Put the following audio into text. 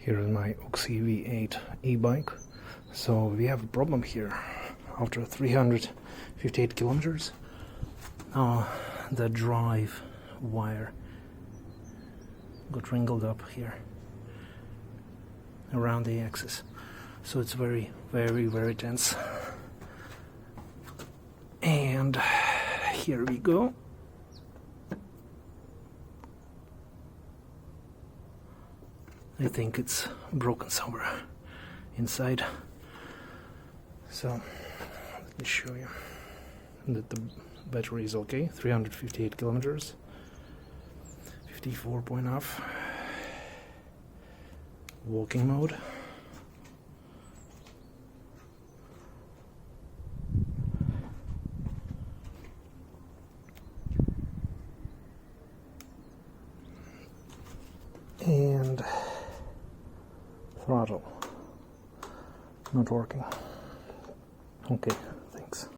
Here is my Oxy V8 e-bike. So we have a problem here. After 358 kilometers, the drive wire got wrinkled up here around the axis. So it's very, very tense. And here we go. I think it's broken somewhere inside. So let me show you that the battery is okay. 358 kilometers, 54.5 walking mode. And throttle not working. Okay, thanks.